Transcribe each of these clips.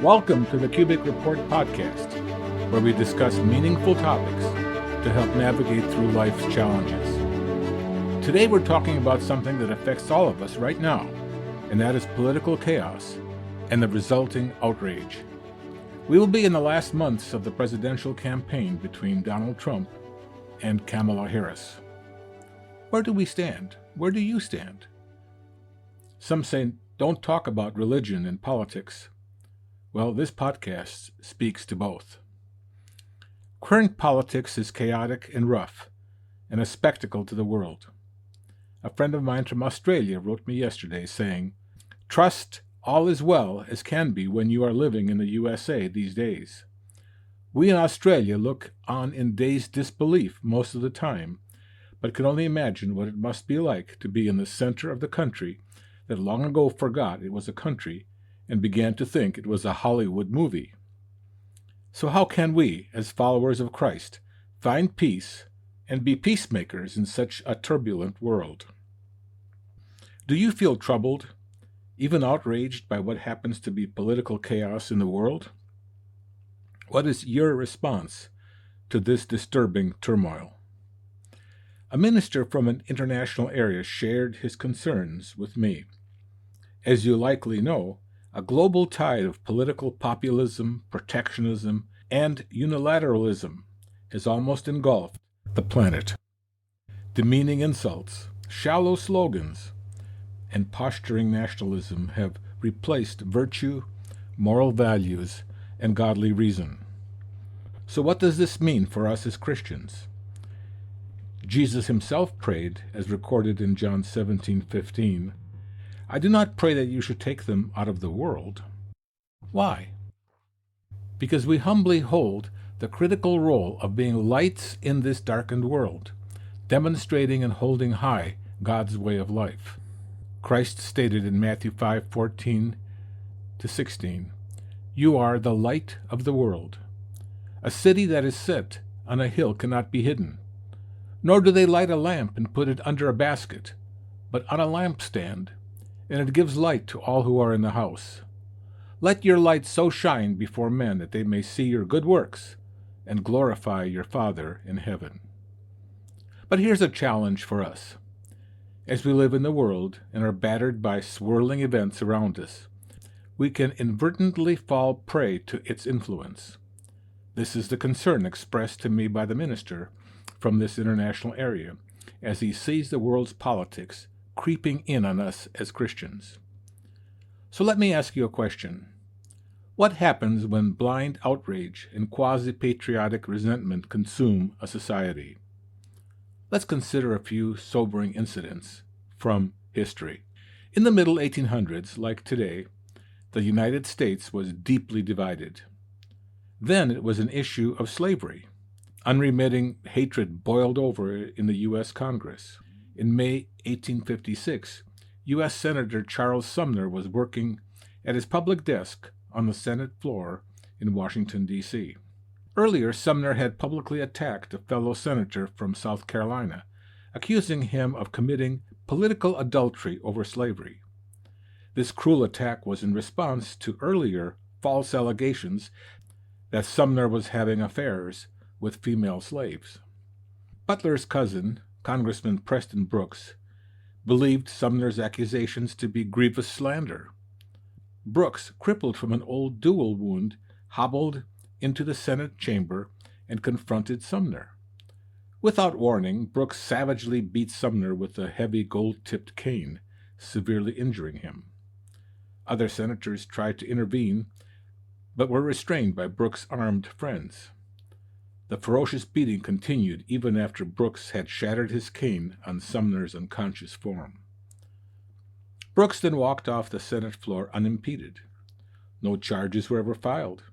Welcome to the Kubik Report podcast, where we discuss meaningful topics to help navigate through life's challenges. Today we're talking about something that affects all of us right now, and that is political chaos and the resulting outrage. We will be in the last months of the presidential campaign between Donald Trump and Kamala Harris. Where do we stand? Where do you stand? Some say, don't talk about religion and politics. Well, this podcast speaks to both. Current politics is chaotic and rough, and a spectacle to the world. A friend of mine from Australia wrote me yesterday saying, "Trust all is well as can be when you are living in the USA these days. We in Australia look on in dazed disbelief most of the time, but can only imagine what it must be like to be in the center of the country that long ago forgot it was a country and began to think it was a Hollywood movie. So how can we, as followers of Christ, find peace and be peacemakers in such a turbulent world?" Do you feel troubled, even outraged by what happens to be political chaos in the world? What is your response to this disturbing turmoil? A minister from an international area shared his concerns with me. As you likely know, a global tide of political populism, protectionism, and unilateralism has almost engulfed the planet. Demeaning insults, shallow slogans, and posturing nationalism have replaced virtue, moral values, and godly reason. So what does this mean for us as Christians? Jesus himself prayed, as recorded in John 17:15, "I do not pray that you should take them out of the world." Why? Because we humbly hold the critical role of being lights in this darkened world, demonstrating and holding high God's way of life. Christ stated in Matthew 5:14-16, "You are the light of the world. A city that is set on a hill cannot be hidden. Nor do they light a lamp and put it under a basket, but on a lampstand, and it gives light to all who are in the house. Let your light so shine before men that they may see your good works and glorify your Father in heaven." But here's a challenge for us. As we live in the world and are battered by swirling events around us, we can inadvertently fall prey to its influence. This is the concern expressed to me by the minister from this international area as he sees the world's politics creeping in on us as Christians. So let me ask you a question. What happens when blind outrage and quasi-patriotic resentment consume a society? Let's consider a few sobering incidents from history. In the middle 1800s, like today, the United States was deeply divided. Then it was an issue of slavery. Unremitting hatred boiled over in the U.S. Congress. In May 1856, U.S. Senator Charles Sumner was working at his public desk on the Senate floor in Washington, D.C. Earlier, Sumner had publicly attacked a fellow senator from South Carolina, accusing him of committing political adultery over slavery. This cruel attack was in response to earlier false allegations that Sumner was having affairs with female slaves. Butler's cousin, Congressman Preston Brooks, believed Sumner's accusations to be grievous slander. Brooks, crippled from an old duel wound, hobbled into the Senate chamber and confronted Sumner. Without warning, Brooks savagely beat Sumner with a heavy gold-tipped cane, severely injuring him. Other senators tried to intervene, but were restrained by Brooks' armed friends. The ferocious beating continued even after Brooks had shattered his cane on Sumner's unconscious form. Brooks then walked off the Senate floor unimpeded. No charges were ever filed.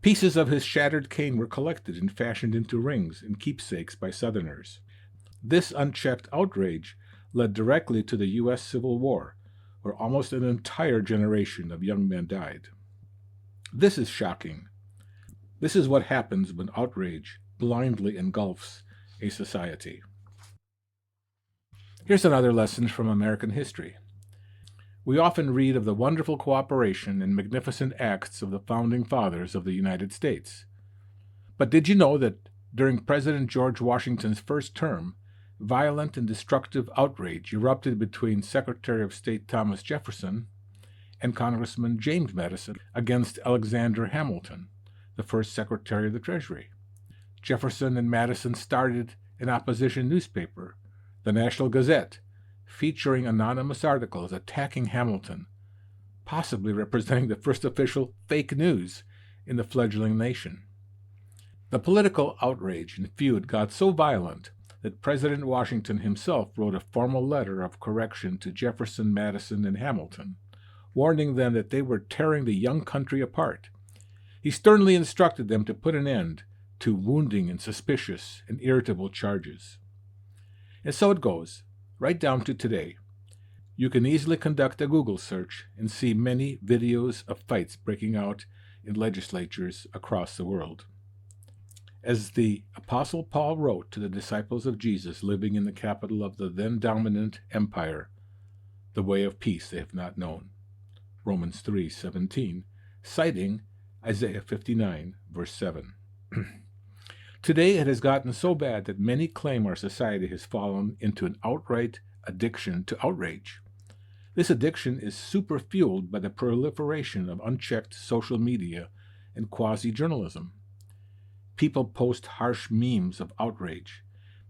Pieces of his shattered cane were collected and fashioned into rings and keepsakes by Southerners. This unchecked outrage led directly to the U.S. Civil War, where almost an entire generation of young men died. This is shocking. This is what happens when outrage blindly engulfs a society. Here's another lesson from American history. We often read of the wonderful cooperation and magnificent acts of the founding fathers of the United States. But did you know that during President George Washington's first term, violent and destructive outrage erupted between Secretary of State Thomas Jefferson and Congressman James Madison against Alexander Hamilton, the first Secretary of the Treasury? Jefferson and Madison started an opposition newspaper, the National Gazette, featuring anonymous articles attacking Hamilton, possibly representing the first official fake news in the fledgling nation. The political outrage and feud got so violent that President Washington himself wrote a formal letter of correction to Jefferson, Madison, and Hamilton, warning them that they were tearing the young country apart. He sternly instructed them to put an end to wounding and suspicious and irritable charges. And so it goes, right down to today. You can easily conduct a Google search and see many videos of fights breaking out in legislatures across the world. As the Apostle Paul wrote to the disciples of Jesus living in the capital of the then dominant empire, the way of peace they have not known. Romans 3:17, citing Isaiah 59, verse 7. Today it has gotten so bad that many claim our society has fallen into an outright addiction to outrage. This addiction is super-fueled by the proliferation of unchecked social media and quasi-journalism. People post harsh memes of outrage,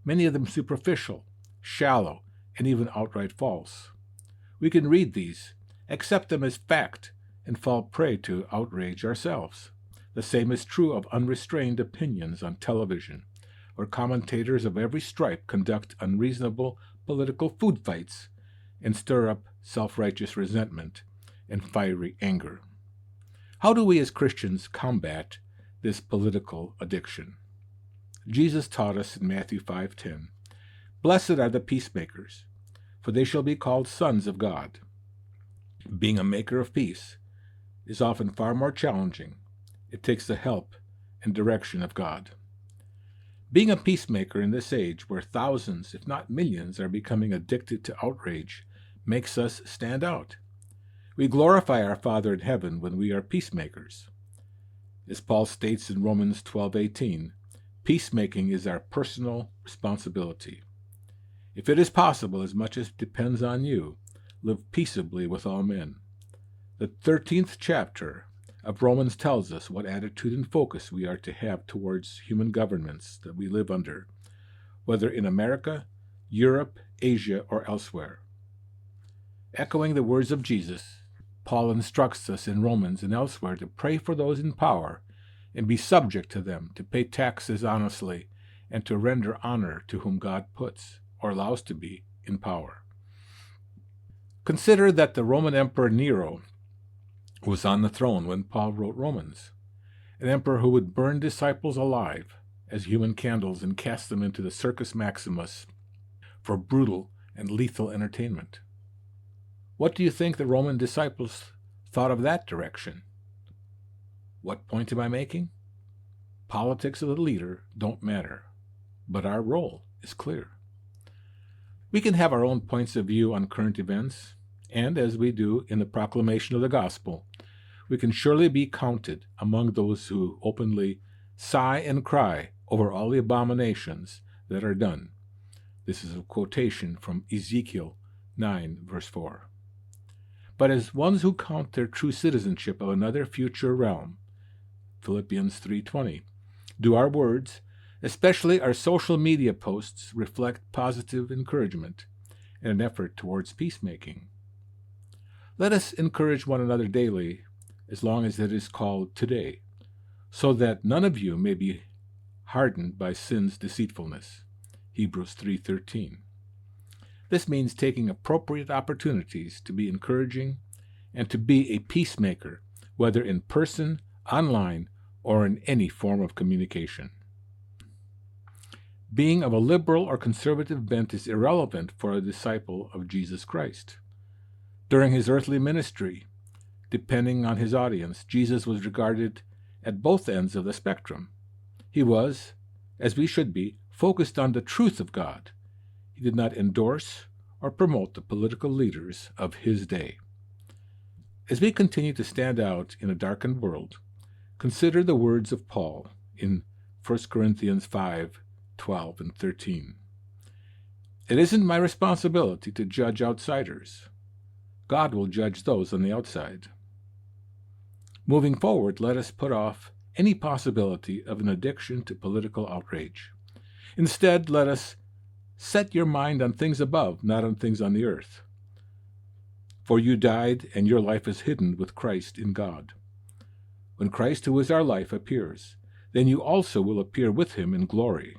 many of them superficial, shallow, and even outright false. We can read these, accept them as fact, and fall prey to outrage ourselves. The same is true of unrestrained opinions on television, where commentators of every stripe conduct unreasonable political food fights and stir up self-righteous resentment and fiery anger. How do we as Christians combat this political addiction? Jesus taught us in Matthew 5:10, "Blessed are the peacemakers, for they shall be called sons of God." Being a maker of peace is often far more challenging. It takes the help and direction of God. Being a peacemaker in this age where thousands, if not millions, are becoming addicted to outrage makes us stand out. We glorify our Father in heaven when we are peacemakers. As Paul states in Romans 12:18, peacemaking is our personal responsibility. If it is possible, as much as depends on you, live peaceably with all men. The 13th chapter of Romans tells us what attitude and focus we are to have towards human governments that we live under, whether in America, Europe, Asia, or elsewhere. Echoing the words of Jesus, Paul instructs us in Romans and elsewhere to pray for those in power and be subject to them, to pay taxes honestly, and to render honor to whom God puts, or allows to be, in power. Consider that the Roman Emperor Nero was on the throne when Paul wrote Romans, an emperor who would burn disciples alive as human candles and cast them into the Circus Maximus for brutal and lethal entertainment. What do you think the Roman disciples thought of that direction? What point am I making? Politics of the leader don't matter, but our role is clear. We can have our own points of view on current events, and as we do in the proclamation of the gospel, we can surely be counted among those who openly sigh and cry over all the abominations that are done. This is a quotation from Ezekiel 9, verse 4. But as ones who count their true citizenship of another future realm, Philippians 3:20, do our words, especially our social media posts, reflect positive encouragement and an effort towards peacemaking? Let us encourage one another daily, as long as it is called today, so that none of you may be hardened by sin's deceitfulness. Hebrews 3:13. This means taking appropriate opportunities to be encouraging and to be a peacemaker, whether in person, online, or in any form of communication. Being of a liberal or conservative bent is irrelevant for a disciple of Jesus Christ. During his earthly ministry, depending on his audience, Jesus was regarded at both ends of the spectrum. He was, as we should be, focused on the truth of God. He did not endorse or promote the political leaders of his day. As we continue to stand out in a darkened world, consider the words of Paul in 1 Corinthians 5:12 and 13. It isn't my responsibility to judge outsiders. God will judge those on the outside. Moving forward, let us put off any possibility of an addiction to political outrage. Instead, let us set your mind on things above, not on things on the earth. For you died, and your life is hidden with Christ in God. When Christ, who is our life, appears, then you also will appear with him in glory.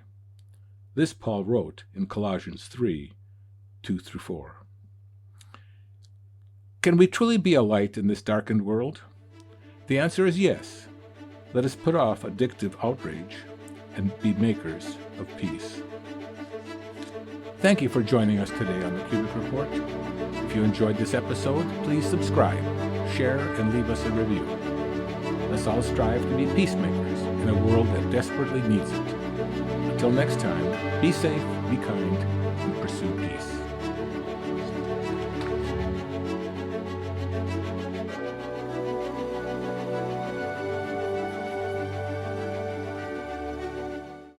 This Paul wrote in Colossians 3:2-4. Can we truly be a light in this darkened world? The answer is yes. Let us put off addictive outrage and be makers of peace. Thank you for joining us today on the Kubik Report. If you enjoyed this episode, please subscribe, share, and leave us a review. Let's all strive to be peacemakers in a world that desperately needs it. Until next time, be safe, be kind,